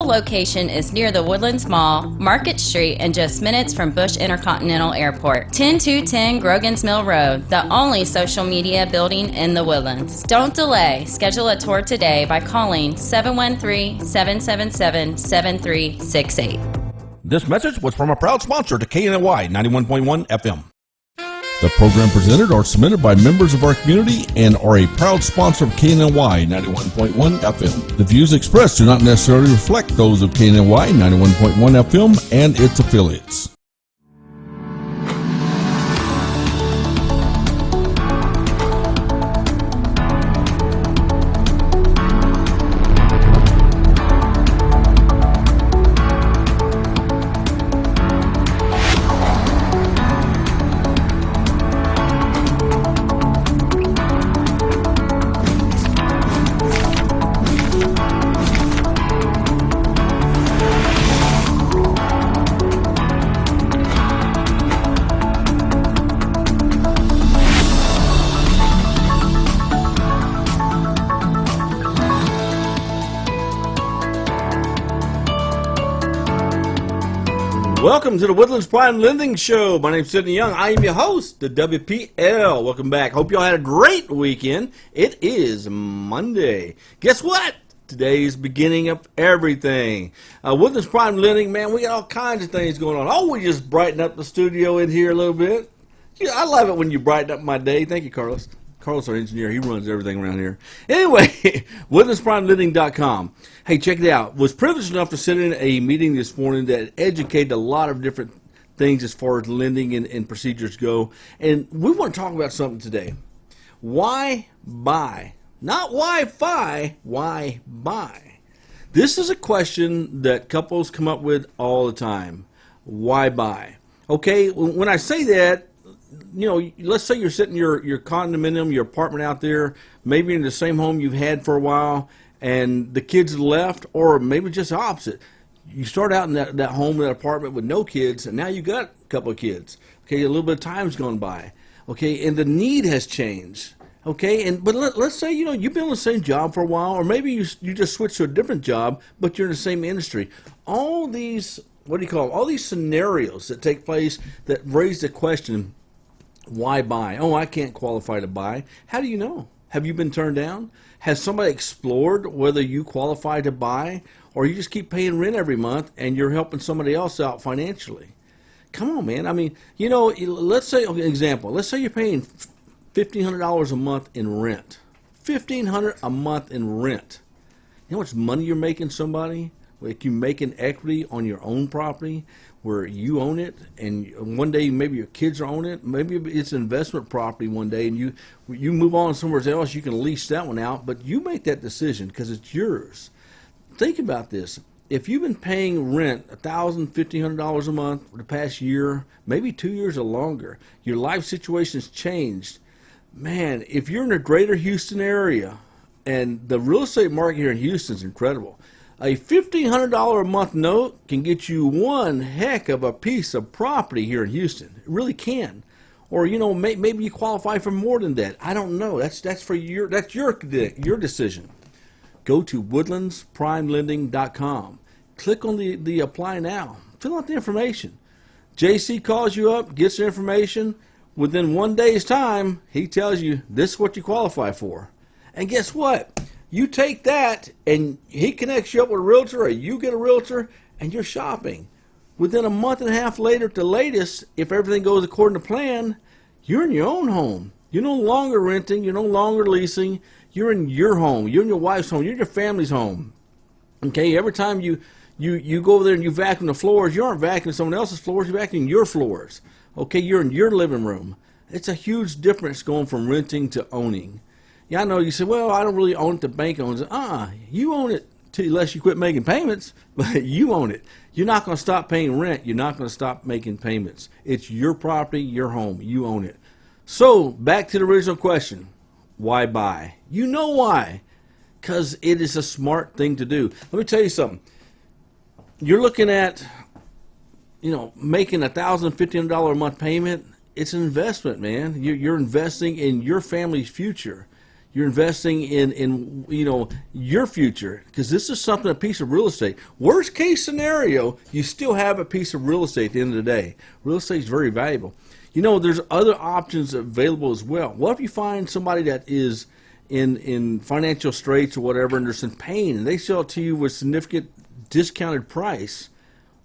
location is near the Woodlands Mall, Market Street, and just minutes from Bush Intercontinental Airport. 10210 Grogan's Mill Road, the only social media building in the Woodlands. Don't delay. Schedule a tour today by calling 713-777-7368. This message was from a proud sponsor to KNY 91.1 FM. The program presented or submitted by members of our community and are a proud sponsor of KNY 91.1 FM. The views expressed do not necessarily reflect those of KNY 91.1 FM and its affiliates. Welcome to the Woodlands Prime Lending Show. My name's Sidney Young. I am your host, the WPL. Welcome back. Hope y'all had a great weekend. It is Monday. Guess what? Today's beginning of everything. Woodlands Prime Lending, man, we got all kinds of things going on. Oh, we just brighten up the studio in here a little bit. Yeah, I love it when you brighten up my day. Thank you, Carlos. Carlos, our engineer, he runs everything around here. Anyway, WoodlandsPrimeLending.com. Hey, check it out. Was privileged enough to sit in a meeting this morning that educated a lot of different things as far as lending and procedures go. And we want to talk about something today. Why buy? Not Wi-Fi, why buy? This is a question that couples come up with all the time. Why buy? Okay, when I say that, you know, let's say you're sitting your condominium, your apartment out there, maybe in the same home you've had for a while, and the kids left, or maybe just the opposite. You start out in that home, that apartment with no kids, and now you got a couple of kids. Okay, a little bit of time's gone by. Okay, and the need has changed. Okay, but let's say, you know, you've been on the same job for a while, or maybe you just switched to a different job, but you're in the same industry. All these, what do you call them? All these scenarios that take place that raise the question, why buy? Oh, I can't qualify to buy. How do you know? Have you been turned down? Has somebody explored whether you qualify to buy, or you just keep paying rent every month and you're helping somebody else out financially? Come on, man. I mean, you know, let's say, okay, example, let's say you're paying $1,500 a month in rent. $1,500 a month in rent. You know how much money you're making somebody? Like you making equity on your own property where you own it, and one day maybe your kids are on it. Maybe it's investment property one day, and you move on somewhere else. You can lease that one out, but you make that decision because it's yours. Think about this. If you've been paying rent $1,000, $1,500 a month for the past year, maybe 2 years or longer, your life situation's changed. Man, if you're in the greater Houston area, and the real estate market here in Houston is incredible, a $1,500 a month note can get you one heck of a piece of property here in Houston. It really can. Or, you know, maybe you qualify for more than that. I don't know. That's for your decision. Go to woodlandsprimelending.com. Click on the apply now. Fill out the information. JC calls you up, gets the information. Within 1 day's time, he tells you this is what you qualify for. And guess what? You take that and he connects you up with a realtor, or you get a realtor, and you're shopping. Within a month and a half later at the latest, if everything goes according to plan, you're in your own home. You're no longer renting. You're no longer leasing. You're in your home. You're in your wife's home. You're in your family's home. Okay, every time you go over there and you vacuum the floors, you aren't vacuuming someone else's floors. You're vacuuming your floors. Okay, you're in your living room. It's a huge difference going from renting to owning. Yeah, I know you say, well, I don't really own it, the bank owns it. You own it unless you quit making payments, but you own it. You're not going to stop paying rent. You're not going to stop making payments. It's your property, your home. You own it. So, back to the original question. Why buy? You know why. Because it is a smart thing to do. Let me tell you something. You're looking at, you know, making $1,000, $1,500 a month payment. It's an investment, man. You're investing in your family's future. You're investing in your future, because this is something, a piece of real estate. Worst case scenario, you still have a piece of real estate at the end of the day. Real estate is very valuable. There's other options available as well. What if you find somebody that is in financial straits or whatever, and there's some pain, and they sell it to you with significant discounted price?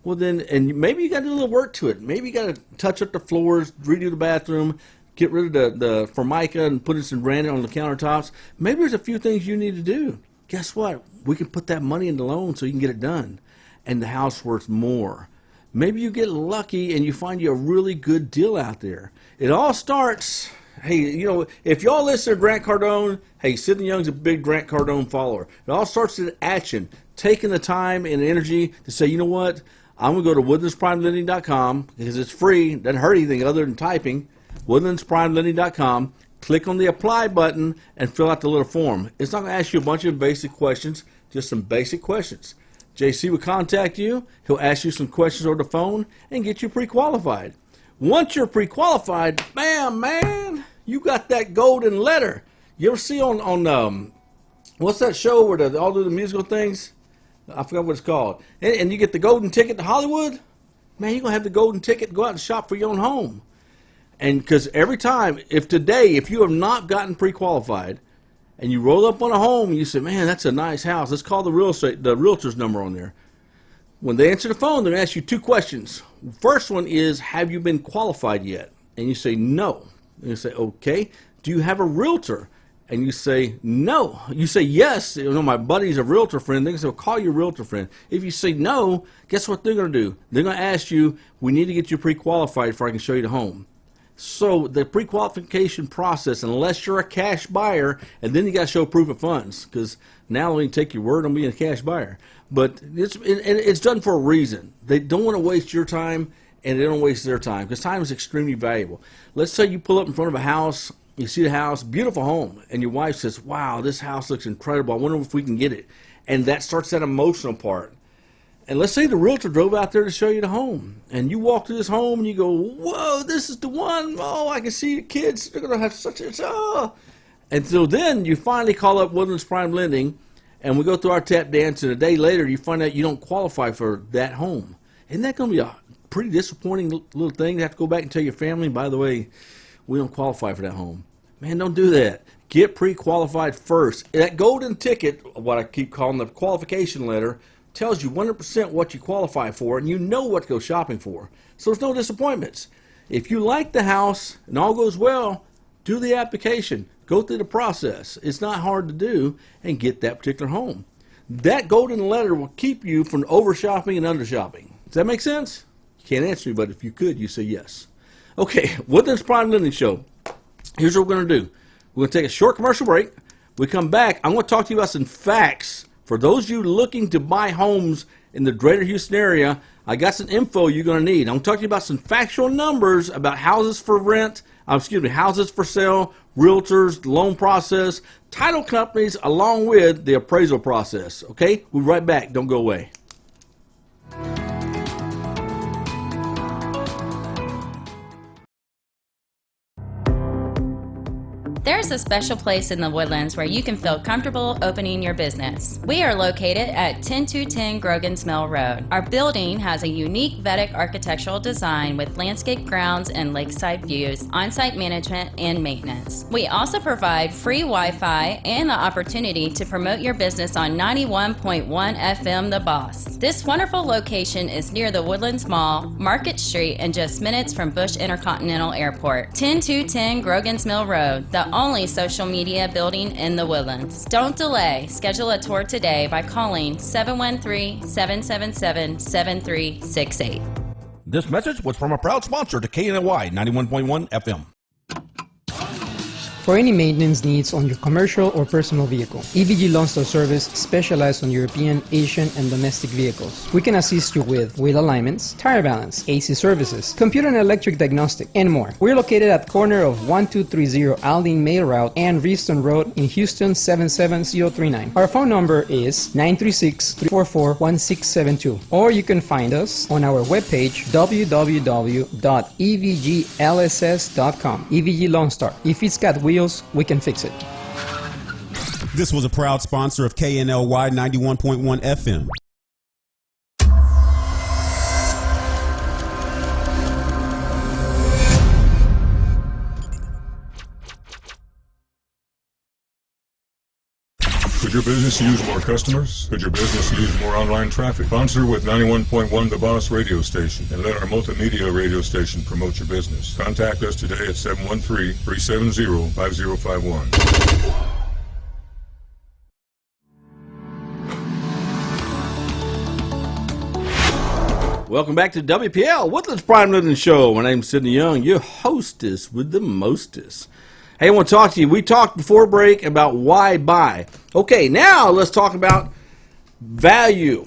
Well, then, and maybe you got to do a little work to it. Maybe you got to touch up the floors, redo the bathroom, get rid of the formica and put in some granite on the countertops. Maybe there's a few things you need to do. Guess what? We can put that money in the loan so you can get it done, and the house worth more. Maybe you get lucky and you find you a really good deal out there. It all starts, hey, if y'all listen to Grant Cardone, hey, Sidney Young's a big Grant Cardone follower. It all starts with action, taking the time and energy to say, you know what, I'm going to go to woodlandsprimelending.com because it's free, doesn't hurt anything other than typing. woodlandsprimelending.com, click on the apply button and fill out the little form. It's not going to ask you a bunch of basic questions, just some basic questions. JC will contact you. He'll ask you some questions over the phone and get you pre-qualified. Once you're pre-qualified, bam, man, you got that golden letter. You ever see on what's that show where they all do the musical things? I forgot what it's called. And you get the golden ticket to Hollywood? Man, you're going to have the golden ticket to go out and shop for your own home. And because every time, if you have not gotten pre-qualified and you roll up on a home and you say, man, that's a nice house, let's call the realtor's number on there. When they answer the phone, they're going to ask you two questions. First one is, have you been qualified yet? And you say, no. And you say, okay. Do you have a realtor? And you say, no. You say, yes. My buddy's a realtor friend. They're going to say, well, call your realtor friend. If you say no, guess what they're going to do? They're going to ask you, we need to get you pre-qualified before I can show you the home. So the pre-qualification process, unless you're a cash buyer, and then you got to show proof of funds, because now they can take your word on being a cash buyer. But it's done for a reason. They don't want to waste your time, and they don't waste their time, because time is extremely valuable. Let's say you pull up in front of a house, you see the house, beautiful home, and your wife says, wow, this house looks incredible. I wonder if we can get it. And that starts that emotional part. And let's say the realtor drove out there to show you the home, and you walk to this home and you go, whoa, this is the one. Oh, I can see the kids. They're going to have such a, And so then you finally call up Woodlands Prime Lending, and we go through our tap dance, and a day later you find out you don't qualify for that home. Isn't that going to be a pretty disappointing little thing to have to go back and tell your family, by the way, we don't qualify for that home? Man, don't do that. Get pre-qualified first. That golden ticket, what I keep calling the qualification letter, tells you 100% what you qualify for, and you know what to go shopping for. So there's no disappointments. If you like the house and all goes well, do the application. Go through the process. It's not hard to do, and get that particular home. That golden letter will keep you from over shopping and under shopping. Does that make sense? You can't answer me, but if you could, you say yes. Okay, Woodlands Prime Lending Show. Here's what we're going to do. We're going to take a short commercial break. We come back, I'm going to talk to you about some facts. For those of you looking to buy homes in the greater Houston area, I got some info you're going to need. I'm talking about some factual numbers about houses for rent, houses for sale, realtors, loan process, title companies, along with the appraisal process. Okay? We'll be right back. Don't go away. There's a special place in the Woodlands where you can feel comfortable opening your business. We are located at 10210 Grogan's Mill Road. Our building has a unique Vedic architectural design with landscape grounds and lakeside views, on-site management, and maintenance. We also provide free Wi-Fi and the opportunity to promote your business on 91.1 FM The Boss. This wonderful location is near the Woodlands Mall, Market Street, and just minutes from Bush Intercontinental Airport. 10210 Grogan's Mill Road, the only social media building in the Woodlands. Don't delay. Schedule a tour today by calling 713-777-7368. This message was from a proud sponsor to KNY 91.1 FM. For any maintenance needs on your commercial or personal vehicle, EVG Loan Store Service specializes on European, Asian, and domestic vehicles. We can assist you with wheel alignments, tire balance, AC services, computer and electric diagnostic, and more. We're located at the corner of 1230 Aldine Mail Route and Reeston Road in Houston 77039. Our phone number is 936-344-1672, or you can find us on our webpage www.evglss.com. EVG Loan Star. If it's got wheels, we can fix it. This was a proud sponsor of KNLY 91.1 FM. Could your business use more customers? Could your business use more online traffic? Sponsor with 91.1 The Boss radio station and let our multimedia radio station promote your business. Contact us today at 713-370-5051. Welcome back to WPL Woodlands Prime Living Show. My name's Sidney Young, your hostess with the mostest. Hey, I want to talk to you. We talked before break about why buy. Okay, now let's talk about value.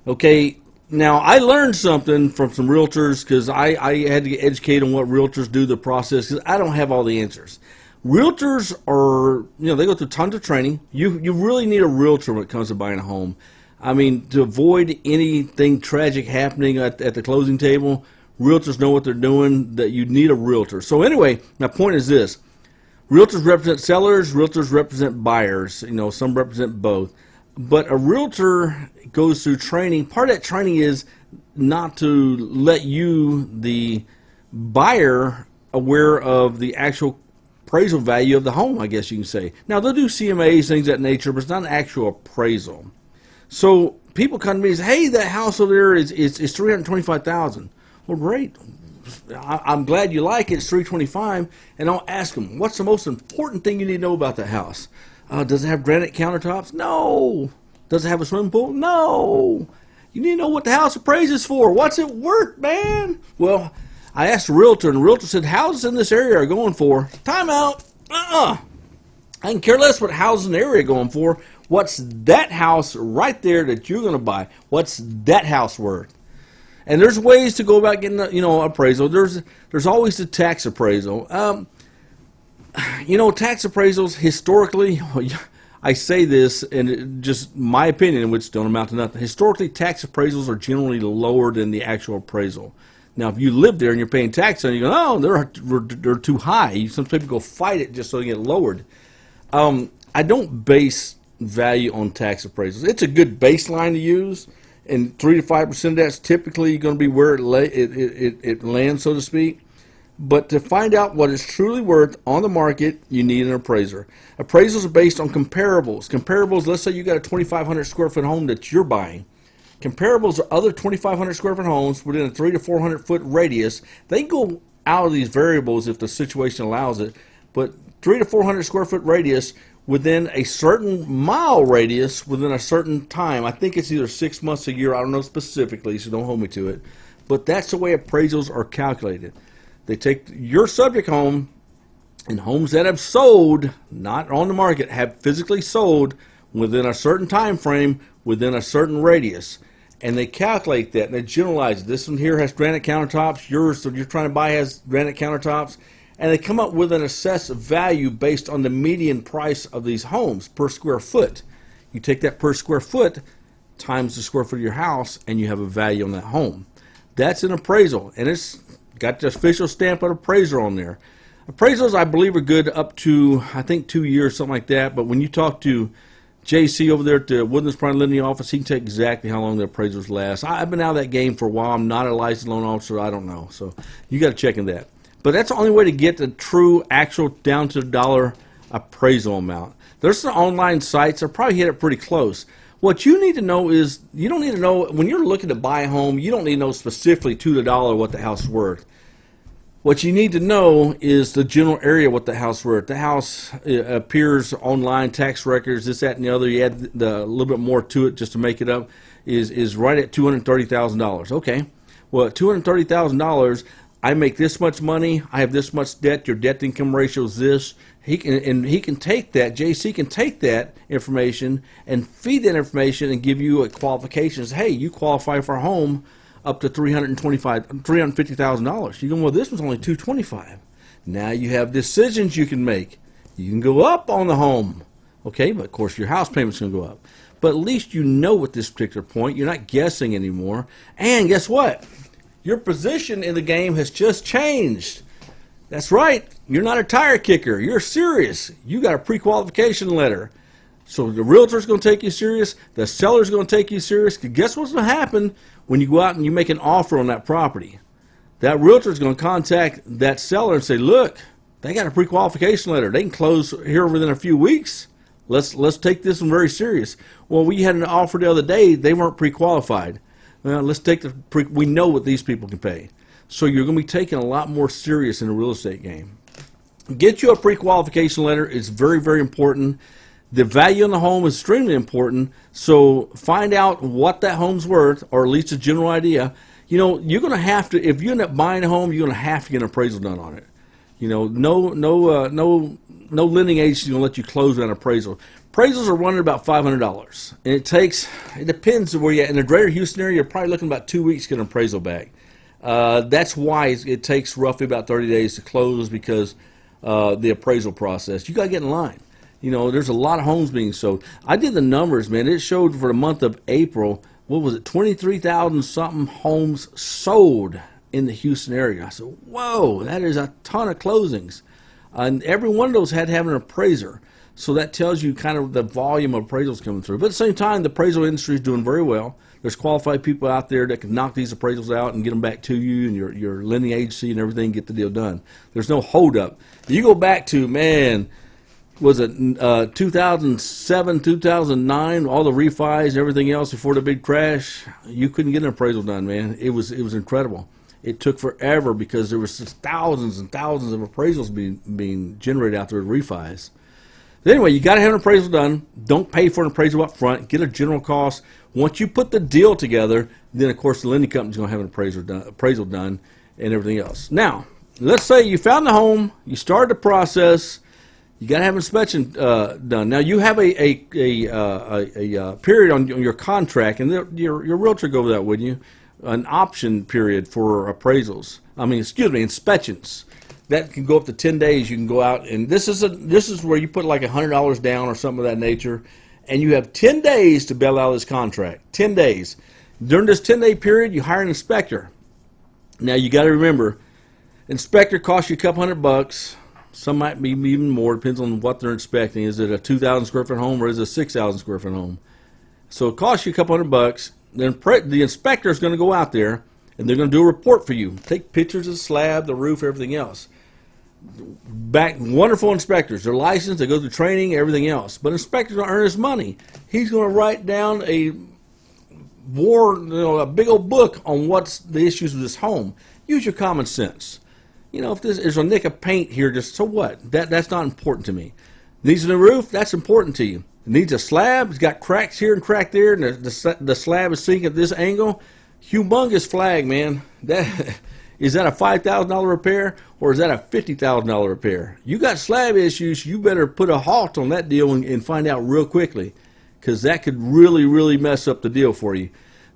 Okay, now I learned something from some realtors because I had to get educated on what realtors do, the process, because I don't have all the answers. Realtors are, they go through tons of training. You really need a realtor when it comes to buying a home. I mean, to avoid anything tragic happening at the closing table, realtors know what they're doing, that you need a realtor. So anyway, my point is this. Realtors represent sellers, realtors represent buyers. Some represent both. But a realtor goes through training. Part of that training is not to let you, the buyer, aware of the actual appraisal value of the home, I guess you can say. Now, they'll do CMAs, things of that nature, but it's not an actual appraisal. So people come to me and say, hey, that house over there is $325,000. Well, great. I'm glad you like it. It's $325,000, and I'll ask them, what's the most important thing you need to know about the house? Does it have granite countertops? No. Does it have a swimming pool? No. You need to know what the house appraises for. What's it worth, man? Well, I asked the realtor, and the realtor said, houses in this area are going for, time out. I can care less what houses in the area are going for. What's that house right there that you're going to buy? What's that house worth? And there's ways to go about getting, appraisal. There's always the tax appraisal. Tax appraisals historically, I say this, and just my opinion, which don't amount to nothing. Historically, tax appraisals are generally lower than the actual appraisal. Now, if you live there and you're paying tax on it, you go, oh, they're too high. Some people go fight it just so they get lowered. I don't base value on tax appraisals. It's a good baseline to use. And 3 to 5% of that's typically going to be where it lands, so to speak. But to find out what it's truly worth on the market, you need an appraiser. Appraisals are based on comparables. Comparables, let's say you got a 2,500 square foot home that you're buying. Comparables are other 2,500 square foot homes within a 300 to 400 foot radius. They go out of these variables if the situation allows it. But 300 to 400 square foot radius within a certain mile radius within a certain time. I think it's either 6 months, a year. I don't know specifically, so don't hold me to it. But that's the way appraisals are calculated. They take your subject home, and homes that have sold, not on the market, have physically sold within a certain time frame, within a certain radius. And they calculate that, and they generalize it. This one here has granite countertops. Yours that you're trying to buy has granite countertops. And they come up with an assessed value based on the median price of these homes per square foot. You take that per square foot times the square foot of your house, and you have a value on that home. That's an appraisal, and it's got the official stamp of appraiser on there. Appraisals, I believe, are good up to, I think, 2 years, something like that. But when you talk to JC over there at the Woodlands Prime Lending office, he can tell you exactly how long the appraisals last. I've been out of that game for a while. I'm not a licensed loan officer. I don't know. So you got to check in that. But that's the only way to get the true, actual, down-to-the-dollar appraisal amount. There's some online sites that probably hit it pretty close. What you need to know is, you don't need to know, when you're looking to buy a home, you don't need to know specifically to the dollar what the house is worth. What you need to know is the general area what the house is worth. The house appears online, tax records, this, that, and the other. You add a little bit more to it just to make it up, is right at $230,000. Okay, well, at $230,000, I make this much money, I have this much debt, your debt to income ratio is this. He can take that, JC can take that information and feed that information and give you a qualifications. Hey, you qualify for a home up to $350,000. You go, well, this one's only $225,000. Now you have decisions you can make. You can go up on the home, okay, but of course your house payment's going to go up. But at least you know at this particular point, you're not guessing anymore. And guess what? Your position in the game has just changed. That's right. You're not a tire kicker. You're serious. You got a pre-qualification letter. So the realtor's going to take you serious. The seller's going to take you serious. 'Cause guess what's going to happen when you go out and you make an offer on that property? That realtor's going to contact that seller and say, look, they got a pre-qualification letter. They can close here within a few weeks. Let's take this one very serious. Well, we had an offer the other day. They weren't pre-qualified. Well, let's take we know what these people can pay. So you're going to be taken a lot more serious in the real estate game. Get you a pre-qualification letter. It's very, very important. The value in the home is extremely important. So find out what that home's worth, or at least a general idea. You know, you're going to have to, if you end up buying a home, you're going to have to get an appraisal done on it. You know, no lending agency is going to let you close on an appraisal. Appraisals are running about $500. And it depends where you're at. In the greater Houston area, you're probably looking about 2 weeks to get an appraisal back. That's why it takes roughly about 30 days to close, because the appraisal process. You got to get in line. You know, there's a lot of homes being sold. I did the numbers, man. It showed for the month of April, what was it, 23,000 something homes sold in the Houston area. I said, whoa, that is a ton of closings. And every one of those had to have an appraiser. So that tells you kind of the volume of appraisals coming through. But at the same time, the appraisal industry is doing very well. There's qualified people out there that can knock these appraisals out and get them back to you and your lending agency and everything, get the deal done. There's no holdup. You go back to, man, was it 2007, 2009, all the refis and everything else before the big crash, you couldn't get an appraisal done, man. It was incredible. It took forever because there was just thousands and thousands of appraisals being generated out there with refis. But anyway, you got to have an appraisal done. Don't pay for an appraisal up front. Get a general cost. Once you put the deal together, then of course the lending company's going to have an appraisal done and everything else. Now, let's say you found the home, you started the process. You got to have inspection done. Now you have a period on your contract, and your realtor go over that, wouldn't you? An option period for appraisals. Inspections. That can go up to 10 days. You can go out, and this is where you put like $100 down or something of that nature, and you have 10 days to bail out this contract. 10 days. During this 10-day period, you hire an inspector. Now you got to remember, inspector costs you a couple $100. Some might be even more, depends on what they're inspecting. Is it a 2,000 square foot home or is it a 6,000 square foot home? So it costs you a couple $100. Then the inspector is going to go out there and they're going to do a report for you. Take pictures of the slab, the roof, everything else. Wonderful inspectors. They're licensed, they go through training, everything else. But inspectors don't earn his money. He's going to write down a big old book on what's the issues with this home. Use your common sense. You know, if there's a nick of paint here, just so what? That's not important to me. Needs a new roof, that's important to you. It needs a slab, it's got cracks here and crack there, and the slab is sinking at this angle. Humongous flag, man. Is that a $5,000 repair or is that a $50,000 repair? You got slab issues, you better put a halt on that deal and find out real quickly, because that could really, really mess up the deal for you.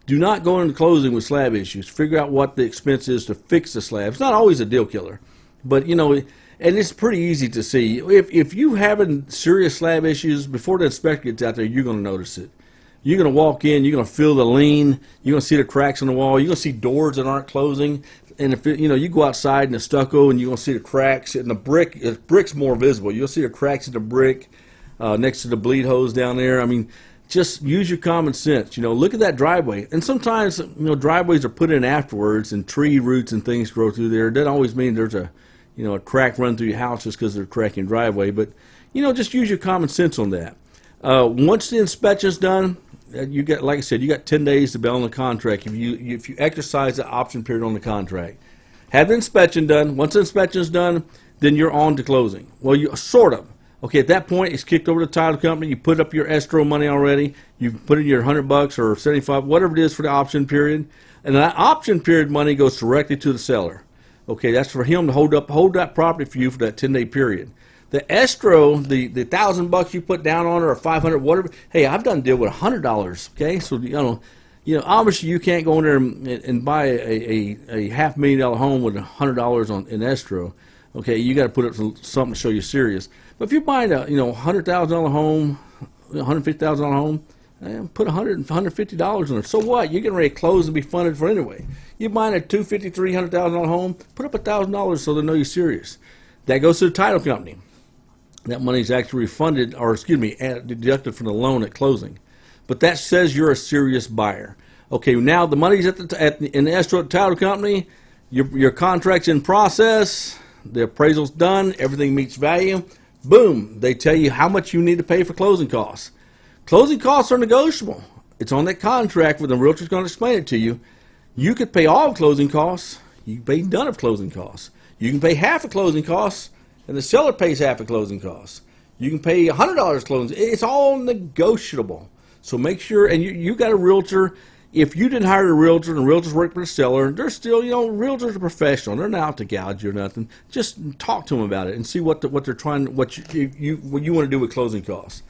Do not go into closing with slab issues. Figure out what the expense is to fix the slab. It's not always a deal killer, but you know, and it's pretty easy to see. If you having serious slab issues, before the inspector gets out there, you're going to notice it. You're going to walk in, you're going to feel the lean, you're going to see the cracks in the wall, you're going to see doors that aren't closing, and if you go outside in the stucco and you're going to see the cracks in the brick. The brick's more visible. You'll see the cracks in the brick next to the bleed hose down there. I mean, just use your common sense. Look at that driveway. And sometimes, driveways are put in afterwards and tree roots and things grow through there. It doesn't always mean there's a crack run through your house just because there's a crack in your driveway. But, just use your common sense on that. Once the inspection's done, you got, like I said, you got 10 days to bail on the contract if you exercise the option period on the contract. Have the inspection done. Once the inspection's done, then you're on to closing. Well, you sort of. Okay, at that point, it's kicked over to the title company. You put up your escrow money already. You put in your $100 or $75, whatever it is for the option period, and that option period money goes directly to the seller. Okay, that's for him to hold that property for you for that 10-day period. The escrow, the $1,000 you put down on it, or $500, whatever. Hey, I've done a deal with $100. Okay, so obviously you can't go in there and buy a $500,000 home with $100 in escrow. Okay, you got to put up something to show you're serious. But if you're buying a $100,000 home, $150,000 home, put $100, $150 on it. So what? You're getting ready to close and be funded for anyway. You're buying a $250,000, $300,000 home, put up $1,000 so they know you're serious. That goes to the title company. that money is actually refunded, or excuse me, deducted from the loan at closing. But that says you're a serious buyer. Okay, now the money's in the escrow at the title company. Your contract's in process. The appraisal's done. Everything meets value. Boom! They tell you how much you need to pay for closing costs. Closing costs are negotiable. It's on that contract where the realtor's going to explain it to you. You could pay all of closing costs. You can pay none of closing costs. You can pay half of closing costs, and the seller pays half of closing costs. You can pay $100 closing. It's all negotiable. So make sure, and you got a realtor. If you didn't hire a realtor and the realtors work for the seller, they're still, realtors are professional. They're not out to gouge you or nothing. Just talk to them about it and see what they're trying, what you want to do with closing costs.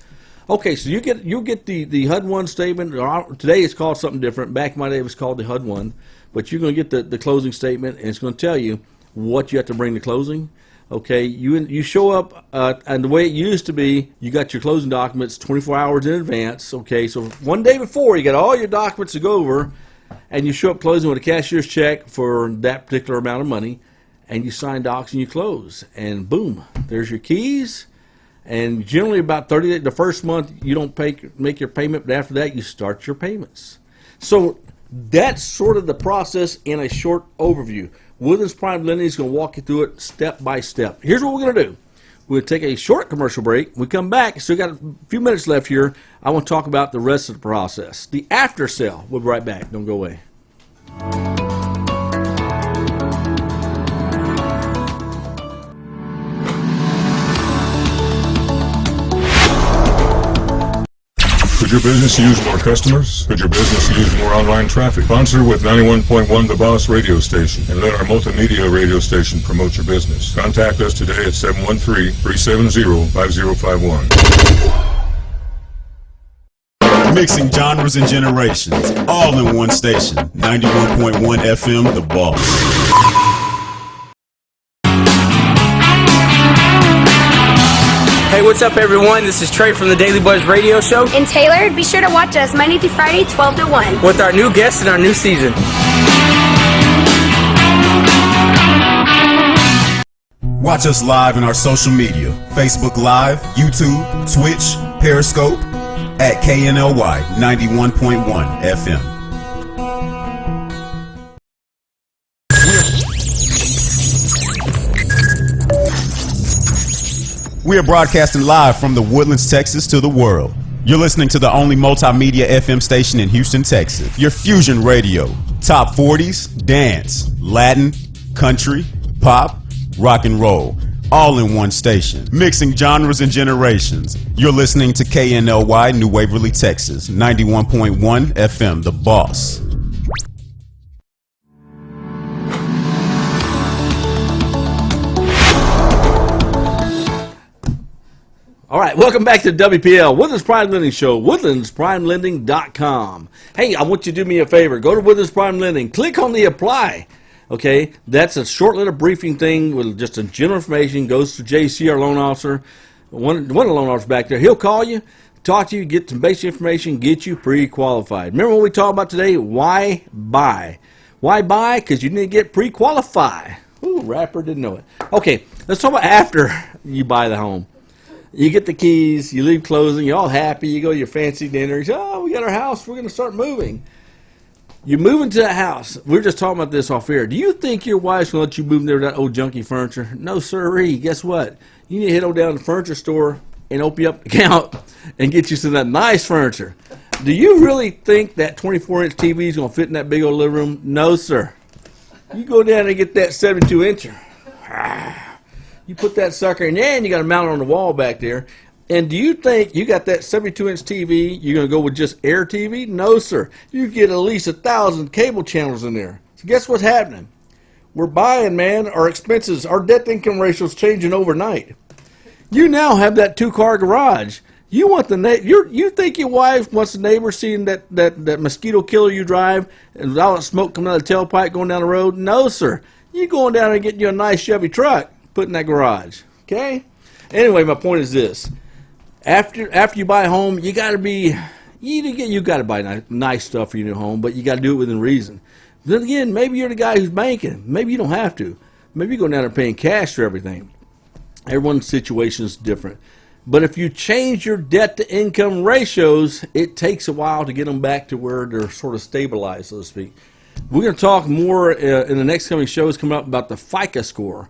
Okay, so you'll get the HUD-1 statement. Today it's called something different. Back in my day it was called the HUD-1. But you're going to get the closing statement, and it's going to tell you what you have to bring to closing. Okay, you show up, and the way it used to be, you got your closing documents 24 hours in advance. Okay, so one day before, you got all your documents to go over, and you show up closing with a cashier's check for that particular amount of money, and you sign docs and you close, and boom, there's your keys. And generally about 30 days, the first month you don't make your payment, but after that you start your payments. So that's sort of the process in a short overview. Woodlands Prime Lending is going to walk you through it step by step. Here's what we're going to do. We'll take a short commercial break. We come back, still got a few minutes left here. I want to talk about the rest of the process. The after sale. We'll be right back. Don't go away. Could your business use more customers? Could your business use more online traffic? Sponsor with 91.1 The Boss radio station and let our multimedia radio station promote your business. Contact us today at 713-370-5051. Mixing genres and generations, all in one station. 91.1 FM, The Boss. Hey, what's up, everyone? This is Trey from the Daily Buzz Radio Show. And Taylor, be sure to watch us Monday through Friday, 12 to 1. With our new guests in our new season. Watch us live in our social media, Facebook Live, YouTube, Twitch, Periscope, at KNLY 91.1 FM. We are broadcasting live from the Woodlands, Texas to the world. You're listening to the only multimedia FM station in Houston, Texas. Your Fusion Radio. Top 40s, dance, Latin, country, pop, rock and roll. All in one station. Mixing genres and generations. You're listening to KNLY New Waverly, Texas. 91.1 FM, The Boss. All right, welcome back to WPL, Woodlands Prime Lending Show, woodlandsprimelending.com. Hey, I want you to do me a favor. Go to Woodlands Prime Lending. Click on the apply. Okay, that's a short little briefing thing with just a general information. Goes to JC, our loan officer. One of the loan officers back there. He'll call you, talk to you, get some basic information, get you pre-qualified. Remember what we talked about today? Why buy? Why buy? Because you need to get pre-qualified. Ooh, rapper didn't know it. Okay, let's talk about after you buy the home. You get the keys, you leave closing, you're all happy, you go to your fancy dinner, you say, oh, we got our house, we're going to start moving. You move into that house. We're just talking about this off air. Do you think your wife's going to let you move in there with that old junky furniture? No, sirree. Guess what? You need to head on down to the furniture store and open you up an account and get you some of that nice furniture. Do you really think that 24-inch TV is going to fit in that big old living room? No, sir. You go down and get that 72-incher. You put that sucker in there, and you got to mount it on the wall back there. And do you think you got that 72-inch TV, you're going to go with just Air TV? No, sir. You get at least 1,000 cable channels in there. So guess what's happening? We're buying, man. Our expenses, our debt-to-income ratio is changing overnight. You now have that two-car garage. You want you think your wife wants the neighbor seeing that mosquito killer you drive and all that smoke coming out of the tailpipe going down the road? No, sir. You going down there and getting you a nice Chevy truck, put in that garage. Okay? Anyway, my point is this. After you buy a home, you got to buy nice stuff for your new home, but you got to do it within reason. Then again, maybe you're the guy who's banking. Maybe you don't have to. Maybe you go down there paying cash for everything. Everyone's situation is different. But if you change your debt to income ratios, it takes a while to get them back to where they're sort of stabilized, so to speak. We're going to talk more in the next coming shows coming up about the FICA score.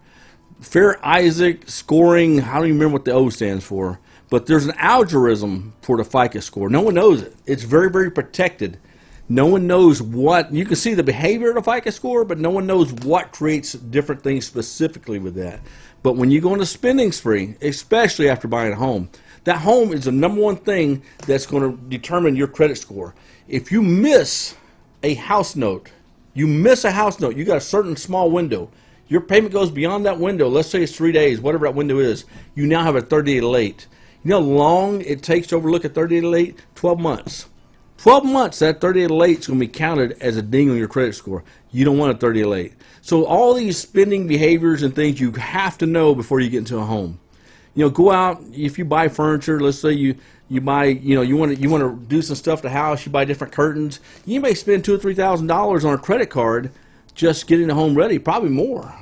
Fair Isaac scoring, I don't even remember what the O stands for, but there's an algorithm for the FICA score. No one knows it. It's very, very protected. No one knows what, you can see the behavior of the FICA score, but no one knows what creates different things specifically with that. But when you go on a spending spree, especially after buying a home, that home is the number one thing that's going to determine your credit score. If you miss a house note, you got a certain small window, your payment goes beyond that window, let's say it's 3 days, whatever that window is, you now have a 30-day late. You know how long it takes to overlook a 30-day late? 12 months. 12 months, that 30-day late is going to be counted as a ding on your credit score. You don't want a 30-day late. So all these spending behaviors and things you have to know before you get into a home. You know, go out, if you buy furniture, let's say you buy, you want to do some stuff to the house, you buy different curtains, you may spend $2,000 or $3,000 on a credit card just getting the home ready, probably more,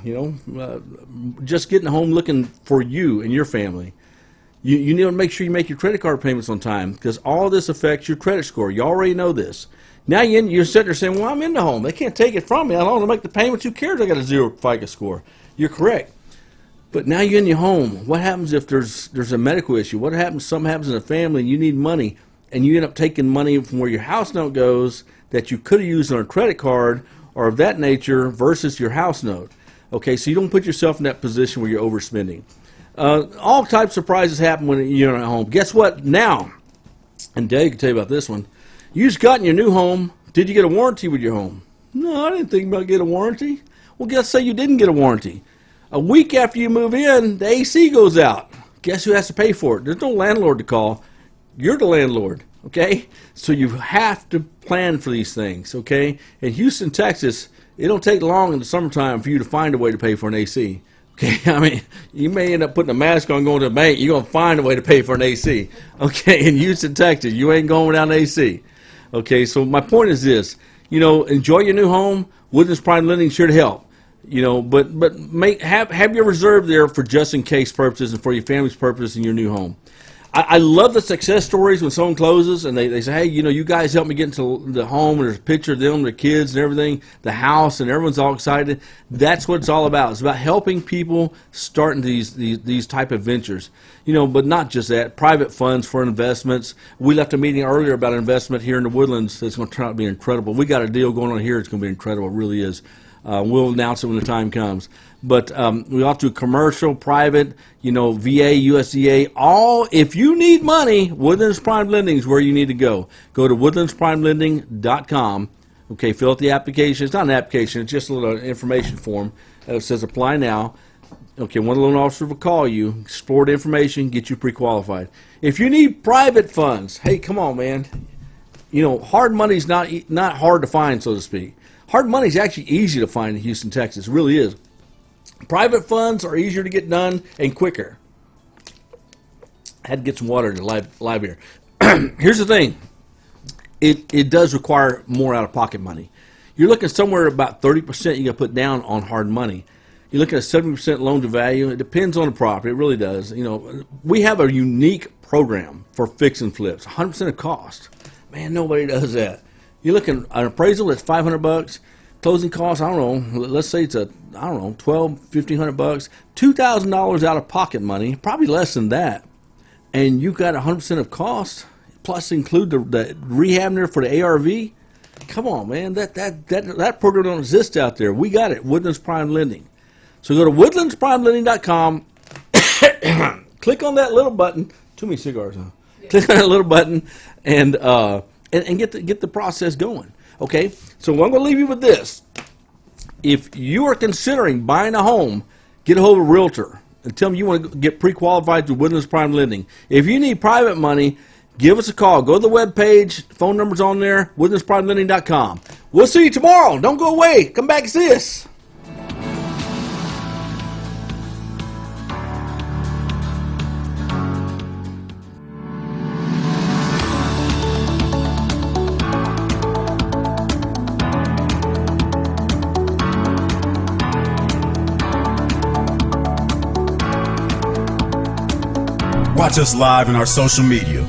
just getting the home looking for you and your family. You need to make sure you make your credit card payments on time because all this affects your credit score. You already know this. Now you're sitting there saying, well, I'm in the home. They can't take it from me. I don't want to make the payments. Who cares? I got a 0 FICO score. You're correct. But now you're in your home. What happens if there's a medical issue? What happens if something happens in the family and you need money and you end up taking money from where your house note goes that you could have used on a credit card or of that nature versus your house note? Okay, so you don't put yourself in that position where you're overspending. All types of surprises happen when you're at home. Guess what? Now, and Dave can tell you about this one. You just got in your new home. Did you get a warranty with your home? No, I didn't think about getting a warranty. Well, guess say you didn't get a warranty. A week after you move in, the AC goes out. Guess who has to pay for it? There's no landlord to call. You're the landlord, okay? So you have to plan for these things, okay? In Houston, Texas, it don't take long in the summertime for you to find a way to pay for an AC. Okay, I mean, you may end up putting a mask on going to the bank. You're going to find a way to pay for an AC. Okay, in Houston, Texas, you ain't going without an AC. Okay, so my point is this. Enjoy your new home. Woodlands Prime Lending is here to help. But have your reserve there for just in case purposes and for your family's purpose in your new home. I love the success stories when someone closes and they say, hey, you guys helped me get into the home, and there's a picture of them, their kids and everything, the house, and everyone's all excited. That's what it's all about. It's about helping people start in these type of ventures. But not just that. Private funds for investments. We left a meeting earlier about an investment here in the Woodlands that's going to turn out to be incredible. We got a deal going on here. It's going to be incredible. It really is. We'll announce it when the time comes. But we ought to commercial, private, VA, USDA, all. If you need money, Woodlands Prime Lending is where you need to go. Go to woodlandsprimelending.com. Okay, fill out the application. It's not an application. It's just a little information form. It says apply now. Okay, one loan officer will call you, explore the information, get you pre-qualified. If you need private funds, hey, come on, man. Hard money's not hard to find, so to speak. Hard money is actually easy to find in Houston, Texas. It really is. Private funds are easier to get done and quicker. I had to get some water in the live here. Here's the thing. It does require more out-of-pocket money. You're looking somewhere about 30% you got to put down on hard money. You're looking at 70% loan to value. It depends on the property. It really does. We have a unique program for fix and flips. 100% of cost. Man, nobody does that. You're looking at an appraisal that's $500. Closing costs, I don't know, let's say it's $1,200, $1,500, $2,000 out of pocket money, probably less than that. And you've got 100% of cost, plus include the rehab there for the ARV. Come on, man, that program don't exist out there. We got it, Woodlands Prime Lending. So go to woodlandsprimelending.com, click on that little button. Too many cigars, huh? Yeah. Click on that little button and get the process going. Okay, so I'm going to leave you with this. If you are considering buying a home, get a hold of a realtor and tell them you want to get pre-qualified through Woodlands Prime Lending. If you need private money, give us a call. Go to the webpage. Phone number's on there, woodlandsprimelending.com. We'll see you tomorrow. Don't go away. Come back and see us. Watch us live in our social media.